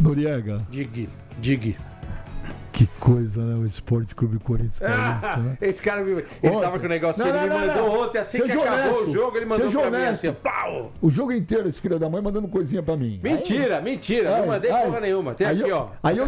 Noriega. Dig. Que coisa, né? O Esporte Clube Corinthians Paulista, né? Esse cara, ele tava com o negócio, ele me mandou ontem, assim que acabou o jogo, ele mandou pra mim assim, pau! O jogo inteiro, esse filho da mãe mandando coisinha pra mim. Mentira, não mandei porra nenhuma. Tem aqui, ó. Aí eu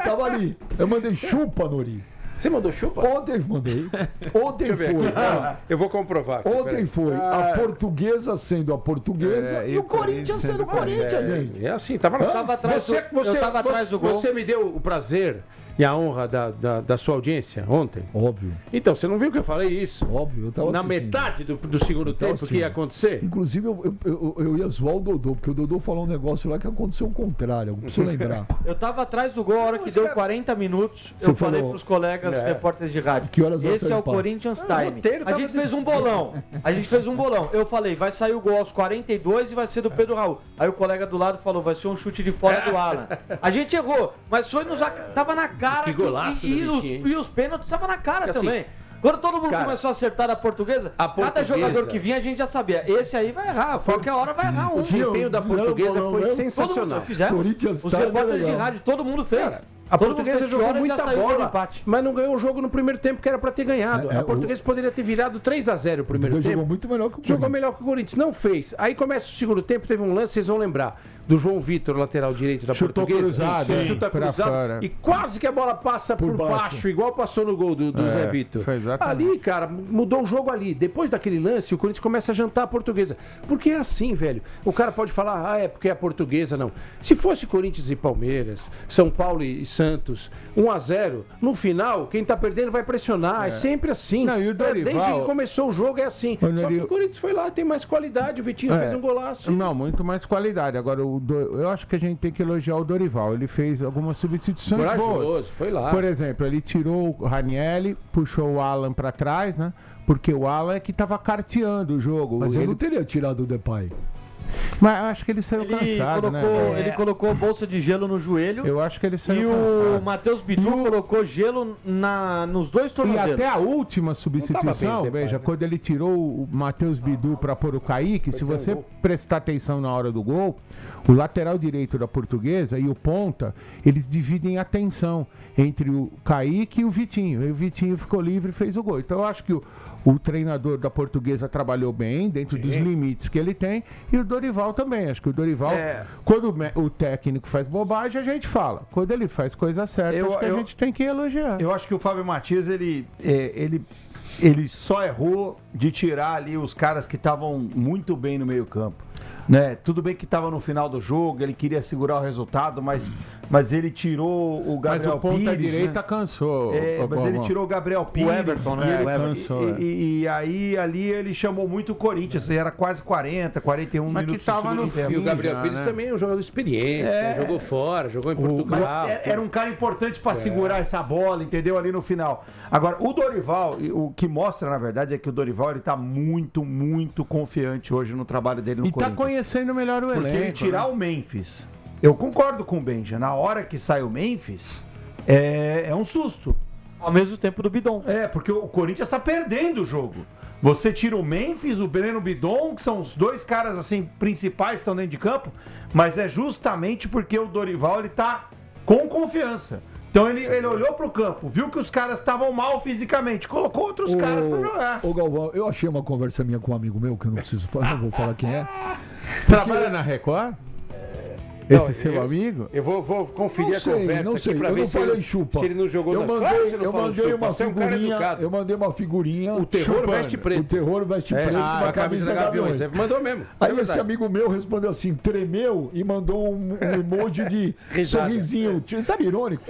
tava ali, eu mandei chupa, Nori. Você mandou chupa? Ontem mandei. Ontem foi. Eu vou comprovar. Ontem foi a Portuguesa sendo a Portuguesa e o Corinthians sendo o Corinthians, gente. É assim, tava atrás do gol. Você me deu o prazer e a honra da sua audiência ontem? Óbvio. Então, você não viu que eu falei isso? Óbvio, eu tava na assistindo. Metade do segundo tempo que ia acontecer? Inclusive, eu ia zoar o Dodô, porque o Dodô falou um negócio lá que aconteceu o contrário, eu preciso lembrar. Eu tava atrás do gol, a hora que deu 40 minutos, eu falei pros colegas repórteres de rádio. Que horas esse é o Corinthians Time. A gente fez um bolão. Eu falei, vai sair o gol aos 42 e vai ser do Pedro Raul. Aí o colega do lado falou, vai ser um chute de fora do Alan. A gente errou, mas foi tava na cara. Que golaço e os pênaltis estavam na cara também. Quando todo mundo começou a acertar a portuguesa, cada jogador que vinha a gente já sabia. Esse aí vai errar, qualquer hora vai errar um. O desempenho da Portuguesa foi sensacional. Os repórteres de rádio, todo mundo fez. A Portuguesa jogou muita bola, mas não ganhou o jogo no primeiro tempo que era pra ter ganhado. A Portuguesa poderia ter virado 3-0 o primeiro tempo. Jogou muito melhor que o Corinthians. Jogou melhor que o Corinthians. Não fez. Aí começa o segundo tempo, teve um lance, vocês vão lembrar, do João Vitor, lateral direito da Portuguesa. Chuta cruzado. E quase que a bola passa por baixo, igual passou no gol do Zé Vitor. Ali, cara, mudou o jogo ali. Depois daquele lance, o Corinthians começa a jantar a Portuguesa. Porque é assim, velho. O cara pode falar, é porque é a Portuguesa, não. Se fosse Corinthians e Palmeiras, São Paulo e Santos, 1-0, no final, quem tá perdendo vai pressionar. É sempre assim. Não, e o Dorival... Desde que começou o jogo é assim. Só que o Corinthians foi lá, tem mais qualidade. O Vitinho fez um golaço. Não, muito mais qualidade. Agora, eu acho que a gente tem que elogiar o Dorival. Ele fez algumas substituições boas. Foi lá. Por exemplo, ele tirou o Ranieri, puxou o Alan pra trás, né? Porque o Alan é que tava carteando o jogo. Mas ele não teria tirado o Depay. Mas eu acho que ele saiu cansado, né? Ele colocou bolsa de gelo no joelho. Eu acho que ele saiu cansado. E o Matheus Bidu colocou gelo nos dois tornozelos. E até a última substituição, veja, quando ele tirou o Matheus Bidu para pôr o Kaique, se você prestar atenção na hora do gol, o lateral direito da Portuguesa e o ponta, eles dividem a atenção entre o Kaique e o Vitinho. E o Vitinho ficou livre e fez o gol. Então eu acho que o treinador da Portuguesa trabalhou bem, dentro dos limites que ele tem, e o Dorival também. Acho que o Dorival, quando o técnico faz bobagem, a gente fala. Quando ele faz coisa certa, acho que a gente tem que elogiar. Eu acho que o Fábio Matias, ele só errou de tirar ali os caras que estavam muito bem no meio campo. Né? Tudo bem que estava no final do jogo, ele queria segurar o resultado, mas ele tirou o Gabriel Pires. Mas o ponta direita cansou. Mas ele tirou o Gabriel Pires. O Everton, né? E aí ali ele chamou muito o Corinthians, era quase 40, 41 mas minutos. Que tava no fim, e o Gabriel Pires também é um jogador experiente, jogou fora, jogou em Portugal. Mas era um cara importante para segurar essa bola, entendeu? Ali no final. Agora, o Dorival, o que mostra, na verdade, é que o Dorival ele tá muito, muito confiante hoje no trabalho dele no Corinthians. E tá conhecendo melhor o elenco. Porque ele tirar o Memphis, eu concordo com o Benja, na hora que sai o Memphis, é um susto. Ao mesmo tempo do Bidon. Porque o Corinthians tá perdendo o jogo. Você tira o Memphis, o Breno Bidon, que são os dois caras assim principais que estão dentro de campo, mas é justamente porque o Dorival ele tá com confiança. Então ele olhou pro campo, viu que os caras estavam mal fisicamente, colocou outros caras pra jogar. Ô Galvão, eu achei uma conversa minha com um amigo meu, que eu não preciso falar, não vou falar quem é. Trabalha na Record? Esse seu amigo? Eu vou conferir a conversa aqui pra ver se ele não jogou na Eu mandei uma figurinha. O terror veste preto. O terror veste preto com uma camisa da Gaviões. Mandou mesmo. Aí esse amigo meu respondeu assim, tremeu e mandou um emoji de sorrisinho, sabe, irônico.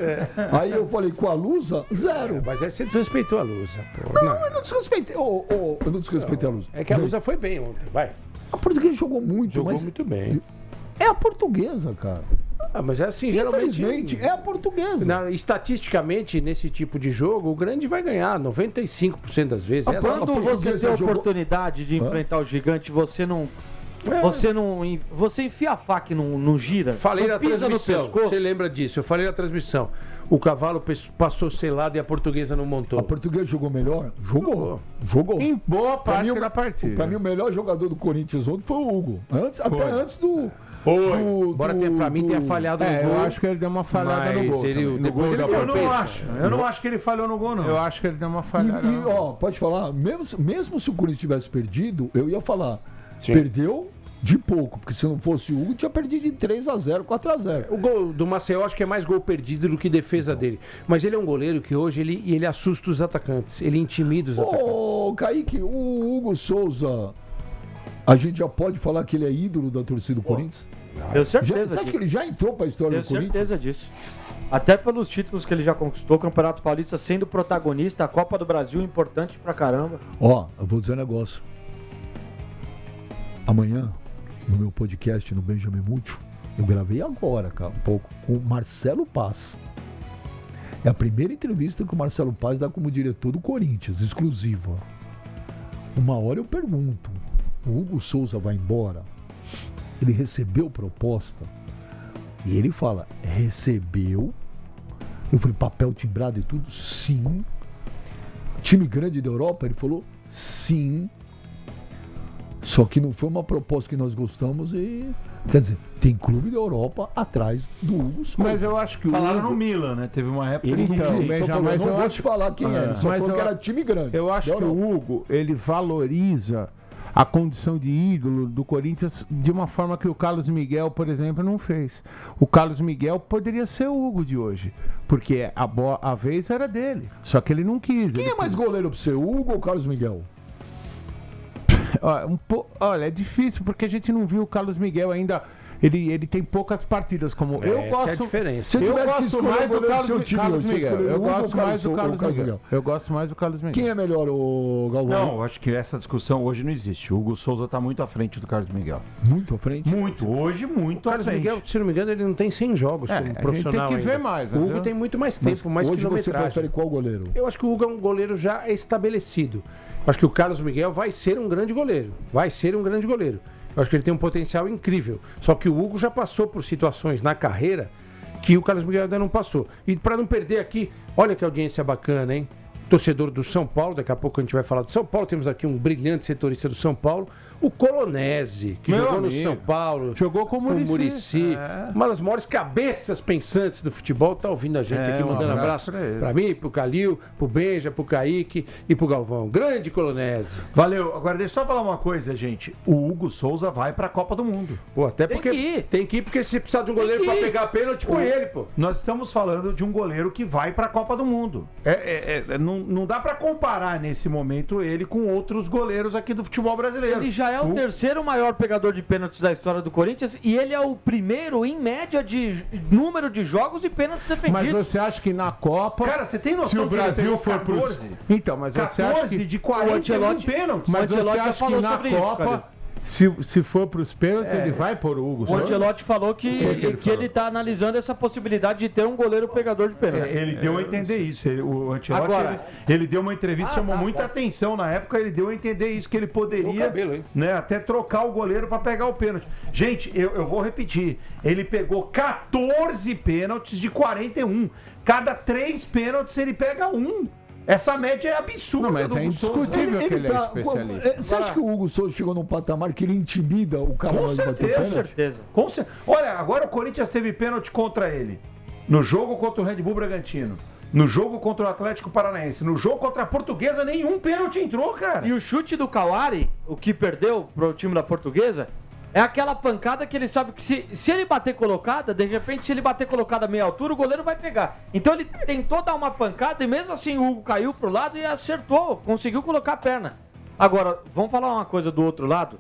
Aí eu falei, com a Lusa, 0. Mas aí você desrespeitou a Lusa. Não, eu não desrespeitei. Eu não desrespeitei a Lusa. É que a Lusa foi bem ontem, vai. A Portuguesa jogou muito, Jogou muito bem. É a Portuguesa, cara. Mas é assim, geralmente... é a Portuguesa. Estatisticamente, nesse tipo de jogo, o grande vai ganhar 95% das vezes. Quando você tem a oportunidade de enfrentar o gigante, você não... Você enfia a faca e não gira. Falei na pisa transmissão. no pescoço. Você lembra disso? Eu falei na transmissão. O cavalo passou selado e a Portuguesa não montou. A Portuguesa jogou melhor? Jogou. Em boa parte da partida. Pra mim, o melhor jogador do Corinthians ontem foi o Hugo. Até antes do Embora pra mim tenha falhado no gol. Eu acho que ele deu uma falhada no gol. Eu não acho que ele falhou no gol, não. Eu acho que ele deu uma falhada. Pode falar, mesmo se o Corinthians tivesse perdido, eu ia falar, perdeu de pouco, porque se não fosse o Hugo, tinha perdido de 3-0, 4-0. O gol do Maceió acho que é mais gol perdido do que defesa dele. Mas ele é um goleiro que hoje ele assusta os atacantes, ele intimida os atacantes. Ô, Kaique, o Hugo Souza, a gente já pode falar que ele é ídolo da torcida do Corinthians? Tenho certeza disso. Você acha que ele já entrou para a história do Corinthians? Tenho certeza disso. Até pelos títulos que ele já conquistou, Campeonato Paulista sendo protagonista, a Copa do Brasil importante pra caramba. Eu vou dizer um negócio. Amanhã, no meu podcast no Benjamin Múcio, eu gravei agora, cara, um pouco, com o Marcelo Paz. É a primeira entrevista que o Marcelo Paz dá como diretor do Corinthians, exclusiva. Uma hora eu pergunto, o Hugo Souza vai embora? Ele recebeu proposta? E ele fala, recebeu? Eu falei, papel timbrado e tudo? Sim. Time grande da Europa? Ele falou, sim. Só que não foi uma proposta que nós gostamos e... Quer dizer, tem clube da Europa atrás do Hugo Souza. Mas eu acho que falaram no Milan, né? Teve uma época... Ele mas não vou te falar quem era, só falou que era time grande. Eu acho que o Hugo, ele valoriza a condição de ídolo do Corinthians de uma forma que o Carlos Miguel, por exemplo, não fez. O Carlos Miguel poderia ser o Hugo de hoje, porque a vez era dele, só que ele não quis. Quem é mais goleiro pra você, Hugo ou Carlos Miguel? Olha, é difícil porque a gente não viu o Carlos Miguel ainda. Ele tem poucas partidas como eu gosto. É a diferença. Eu gosto mais do Carlos Miguel. Eu gosto mais do Carlos Miguel. Eu gosto mais do Carlos Miguel. Quem é melhor, o Galvão? Não, acho que essa discussão hoje não existe. O Hugo Souza está muito à frente do Carlos Miguel. Muito à frente? Muito. Hoje, muito à frente. O Carlos Miguel, se não me engano, ele não tem 100 jogos como profissional. Tem que ver mais. O Hugo tem muito mais tempo, mais quilometragem. Você prefere qual goleiro? Eu acho que o Hugo é um goleiro já estabelecido. Acho que o Carlos Miguel vai ser um grande goleiro. Eu acho que ele tem um potencial incrível. Só que o Hugo já passou por situações na carreira que o Carlos Miguel ainda não passou. E para não perder aqui, olha que audiência bacana, hein? Torcedor do São Paulo, daqui a pouco a gente vai falar do São Paulo. Temos aqui um brilhante setorista do São Paulo, o Colonese, que jogou no São Paulo. Jogou com o Muricy. Uma das maiores cabeças pensantes do futebol. Tá ouvindo a gente aqui, mandando abraço pra mim, pro Calil, pro Benja, pro Kaique e pro Galvão. Grande Colonese. Valeu. Agora deixa eu só falar uma coisa, gente. O Hugo Souza vai pra Copa do Mundo. Pô, até porque tem que ir, porque se precisar de um goleiro pra pegar pênalti, põe ele, pô. Nós estamos falando de um goleiro que vai pra Copa do Mundo. Não dá pra comparar nesse momento ele com outros goleiros aqui do futebol brasileiro. Ele já é o terceiro maior pegador de pênaltis da história do Corinthians e ele é o primeiro em média de número de jogos e pênaltis defendidos. Mas você acha que na Copa... Cara, você tem noção se o Brasil for 14? Então, mas você acha que... de 41 pênaltis. Mas você acha que na Copa... Se for para os pênaltis, ele vai pôr o Hugo. O Ancelotti falou que ele está analisando essa possibilidade de ter um goleiro pegador de pênaltis. Ele deu a entender isso. O Ancelotti, ele deu uma entrevista, chamou muita atenção na época, ele deu a entender isso, que ele poderia até trocar o goleiro para pegar o pênalti. Gente, eu vou repetir, ele pegou 14 pênaltis de 41. Cada 3 pênaltis ele pega um. Essa média é absurda. Não, mas é indiscutível que ele é especialista. Você acha que o Hugo Souza chegou num patamar que ele intimida o cara? Com certeza. Olha, agora o Corinthians teve pênalti contra ele. No jogo contra o Red Bull Bragantino. No jogo contra o Atlético Paranaense. No jogo contra a Portuguesa, nenhum pênalti entrou, cara. E o chute do Kawari, o que perdeu pro time da Portuguesa, é aquela pancada que ele sabe que se ele bater colocada, de repente, se ele bater colocada a meia altura, o goleiro vai pegar. Então ele tentou dar uma pancada e mesmo assim o Hugo caiu pro lado e acertou, conseguiu colocar a perna. Agora, vamos falar uma coisa do outro lado?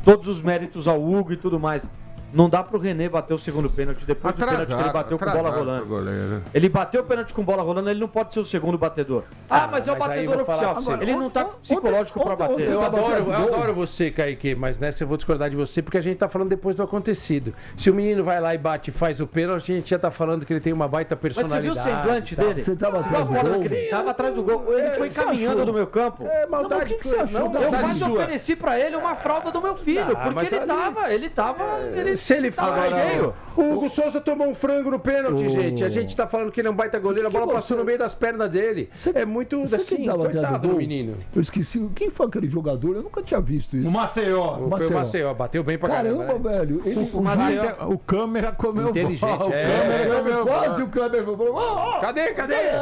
Todos os méritos ao Hugo e tudo mais. Não dá pro René bater o segundo pênalti depois do pênalti que ele bateu com bola rolando. Ele bateu o pênalti com bola rolando, ele não pode ser o segundo batedor. Mas é o batedor oficial. Ele não tá psicológico pra bater. Eu adoro você, Kaique, mas nessa eu vou discordar de você porque a gente tá falando depois do acontecido. Se o menino vai lá e bate e faz o pênalti, a gente já tá falando que ele tem uma baita personalidade. Mas você viu o semblante dele? Você tava atrás do gol? Tava atrás do gol. Ele foi caminhando no meu campo. Maldade que você achou? Eu quase ofereci pra ele uma fralda do meu filho, porque ele tava Se ele fala cheio. O Hugo Souza tomou um frango no pênalti, gente. A gente tá falando que ele é um baita goleiro, a bola passou no meio das pernas dele. É muito assim, coitado do menino. Eu esqueci, quem foi aquele jogador? Eu nunca tinha visto isso. O Maceió. Foi o Maceió, bateu bem pra caramba. Caramba, velho. O câmera comeu inteligente. Quase o câmera. Cadê?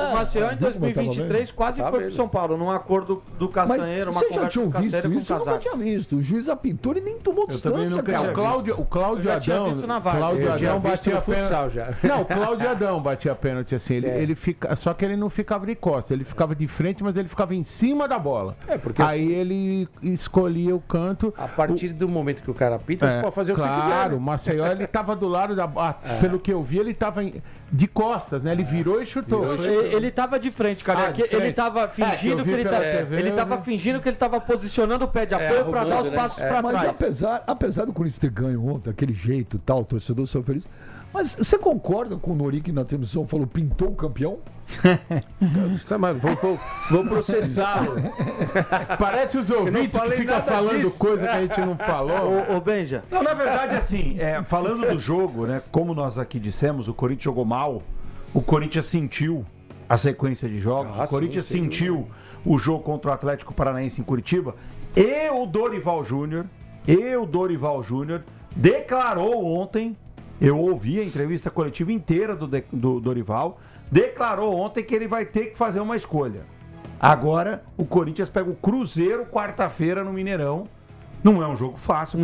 O Maceió em 2023 quase foi pro São Paulo, num acordo do Castanheiro, uma conversa com o Castanheiro com o Casares. Eu nunca tinha visto. O juiz apitou e nem tomou distância, cara. O Cláudio Adão. Batia pênalti. Não, o Cláudio Adão batia pênalti assim. Ele fica, só que ele não ficava de costas, ele ficava de frente, mas ele ficava em cima da bola. Porque aí ele escolhia o canto. A partir do momento que o cara apita, você pode fazer o que você quiser. Claro, o Maceió ele tava do lado da. Pelo que eu vi, ele tava de costas, né? Ele virou e chutou. Ele tava de frente, cara. Ele tava fingindo que ele tava fingindo que ele tava posicionando o pé de apoio pra dar os passos pra trás. Mas apesar do Corinthians ter ganho ontem, daquele jeito e tal, o torcedor saiu feliz. Mas você concorda com o Nori que na transmissão falou pintou o campeão? Vou processá-lo. Parece os ouvintes que ficam falando coisa que a gente não falou. Ô Benja. Não, na verdade, assim, falando do jogo, né? Como nós aqui dissemos, o Corinthians jogou mal. O Corinthians sentiu a sequência de jogos. O Corinthians sentiu o jogo contra o Atlético Paranaense em Curitiba. E o Dorival Júnior declarou ontem, eu ouvi a entrevista coletiva inteira do Dorival, declarou ontem que ele vai ter que fazer uma escolha. Agora, o Corinthians pega o Cruzeiro quarta-feira no Mineirão. Não é um jogo fácil.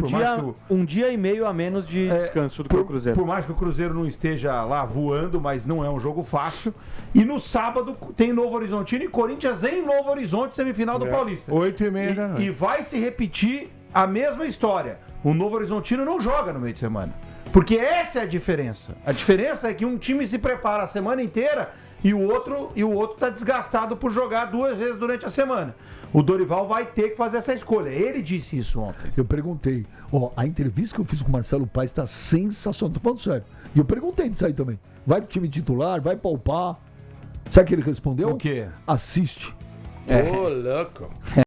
Um dia e meio a menos de descanso do que o Cruzeiro. Por mais que o Cruzeiro não esteja lá voando, mas não é um jogo fácil. E no sábado tem Novo Horizontino e Corinthians em Novo Horizonte, semifinal do Paulista. 8h30. E vai se repetir a mesma história. O Novo Horizontino não joga no meio de semana. Porque essa é a diferença. A diferença é que um time se prepara a semana inteira e o outro está desgastado por jogar 2 vezes durante a semana. O Dorival vai ter que fazer essa escolha. Ele disse isso ontem. Eu perguntei. A entrevista que eu fiz com o Marcelo Paes está sensacional. Tô falando sério. E eu perguntei disso aí também. Vai pro time titular? Vai poupar? Sabe o que ele respondeu? O quê? Assiste. Ô, louco.